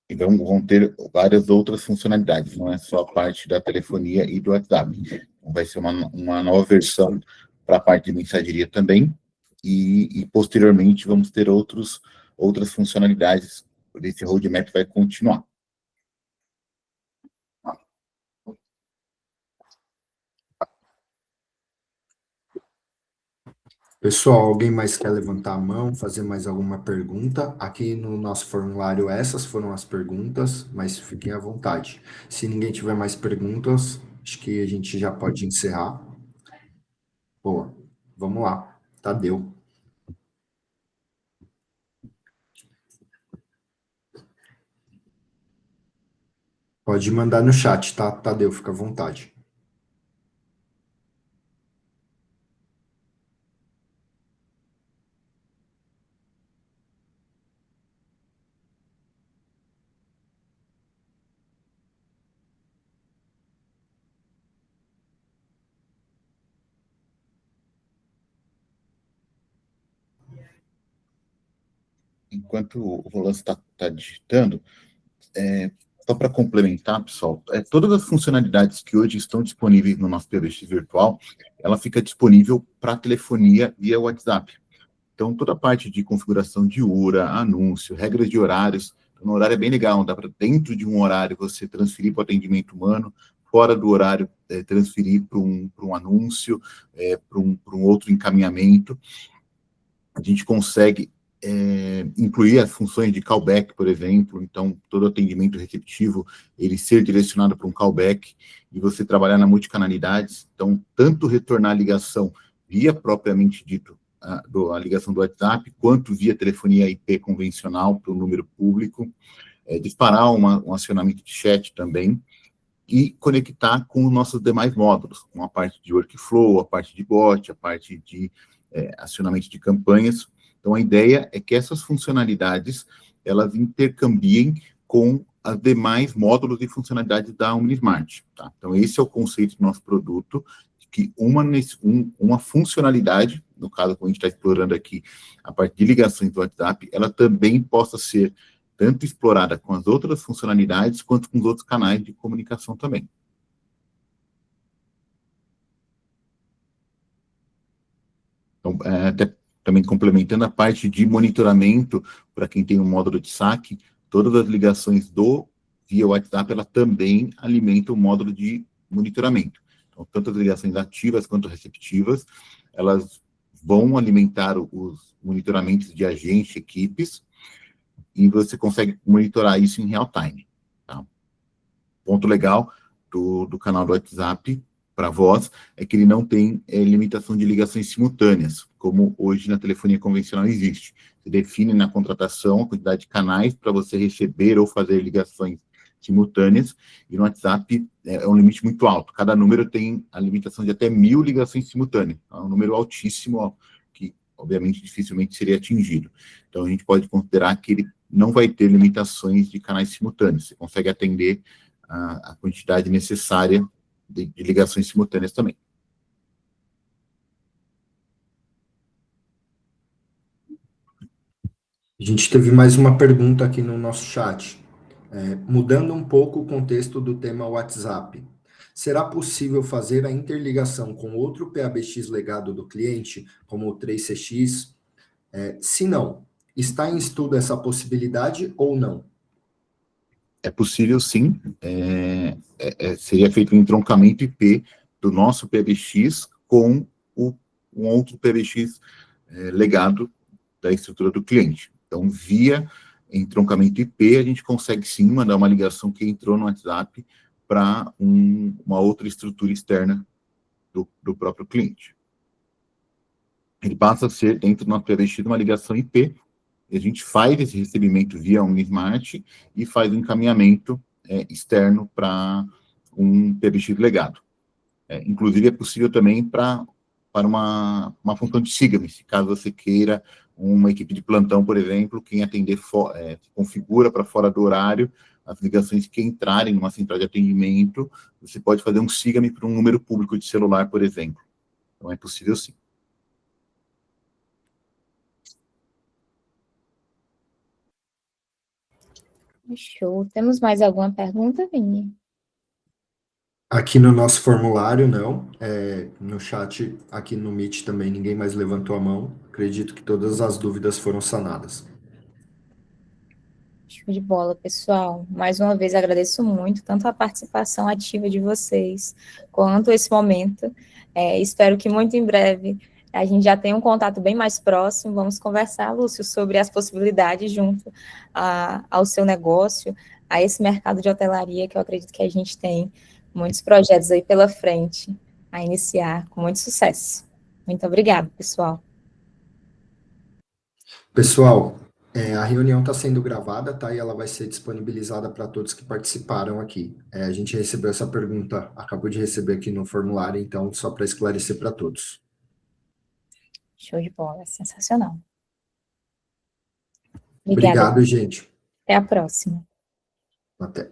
E vão ter várias outras funcionalidades, não é só a parte da telefonia e do WhatsApp. Então, vai ser uma nova versão para a parte de mensageria também, e posteriormente vamos ter outras funcionalidades. Esse roadmap vai continuar. Pessoal, alguém mais quer levantar a mão, fazer mais alguma pergunta? Aqui no nosso formulário, essas foram as perguntas, mas fiquem à vontade. Se ninguém tiver mais perguntas, acho que a gente já pode encerrar. Boa, vamos lá. Tadeu. Pode mandar no chat, tá? Tadeu, fica à vontade. Enquanto o Rolando está digitando, só para complementar, pessoal, todas as funcionalidades que hoje estão disponíveis no nosso PBX virtual, ela fica disponível para telefonia via WhatsApp. Então, toda a parte de configuração de URA, anúncio, regras de horários, no horário é bem legal, dá para dentro de um horário você transferir para o atendimento humano, fora do horário transferir para um anúncio, para um outro encaminhamento. A gente consegue incluir as funções de callback, por exemplo, então todo atendimento receptivo, ele ser direcionado para um callback, e você trabalhar na multicanalidade, então tanto retornar a ligação via propriamente dito, a ligação do WhatsApp, quanto via telefonia IP convencional para o número público, disparar um acionamento de chat também, e conectar com os nossos demais módulos, com a parte de workflow, a parte de bot, a parte de acionamento de campanhas. Então, a ideia é que essas funcionalidades, elas intercambiem com os demais módulos e funcionalidades da Omnismart. Tá? Então, esse é o conceito do nosso produto, que uma funcionalidade, no caso, como a gente está explorando aqui, a parte de ligações do WhatsApp, ela também possa ser tanto explorada com as outras funcionalidades, quanto com os outros canais de comunicação também. Então, até também complementando a parte de monitoramento, para quem tem um módulo de saque, todas as ligações via WhatsApp, ela também alimenta o módulo de monitoramento. Então, tanto as ligações ativas quanto receptivas, elas vão alimentar os monitoramentos de agentes, equipes, e você consegue monitorar isso em real time. Tá? Ponto legal do canal do WhatsApp para voz é que ele não tem limitação de ligações simultâneas, como hoje na telefonia convencional existe. Você define na contratação a quantidade de canais para você receber ou fazer ligações simultâneas, e no WhatsApp é um limite muito alto. Cada número tem a limitação de até 1000 ligações simultâneas. É um número altíssimo, que obviamente dificilmente seria atingido. Então a gente pode considerar que ele não vai ter limitações de canais simultâneos. Você consegue atender a quantidade necessária de ligações simultâneas também. A gente teve mais uma pergunta aqui no nosso chat. Mudando um pouco o contexto do tema WhatsApp, será possível fazer a interligação com outro PABX legado do cliente, como o 3CX? Se não, está em estudo essa possibilidade ou não? É possível, sim. Seria feito um entroncamento IP do nosso PBX com um outro PBX legado da estrutura do cliente. Então, via entroncamento IP, a gente consegue sim mandar uma ligação que entrou no WhatsApp para uma outra estrutura externa do próprio cliente. Ele passa a ser, dentro do nosso PBX, uma ligação IP, e a gente faz esse recebimento via Unismart e faz o encaminhamento externo para um PBX legado. Inclusive, é possível também para uma função de SIGAME, se caso você queira uma equipe de plantão, por exemplo, quem atender configura para fora do horário as ligações que entrarem numa central de atendimento, você pode fazer um SIGAME para um número público de celular, por exemplo. Então, é possível sim. Show. Temos mais alguma pergunta, Vini? Aqui no nosso formulário, não. No chat, aqui no Meet também, ninguém mais levantou a mão. Acredito que todas as dúvidas foram sanadas. Show de bola, pessoal. Mais uma vez agradeço muito, tanto a participação ativa de vocês, quanto esse momento. Espero que muito em breve a gente já tenha um contato bem mais próximo. Vamos conversar, Lúcio, sobre as possibilidades junto ao seu negócio, a esse mercado de hotelaria, que eu acredito que a gente tem muitos projetos aí pela frente a iniciar com muito sucesso. Muito obrigada, pessoal. Pessoal, a reunião está sendo gravada, tá? E ela vai ser disponibilizada para todos que participaram aqui. A gente recebeu essa pergunta, acabou de receber aqui no formulário, então, só para esclarecer para todos. Show de bola, sensacional. Obrigado, gente. Até a próxima. Até.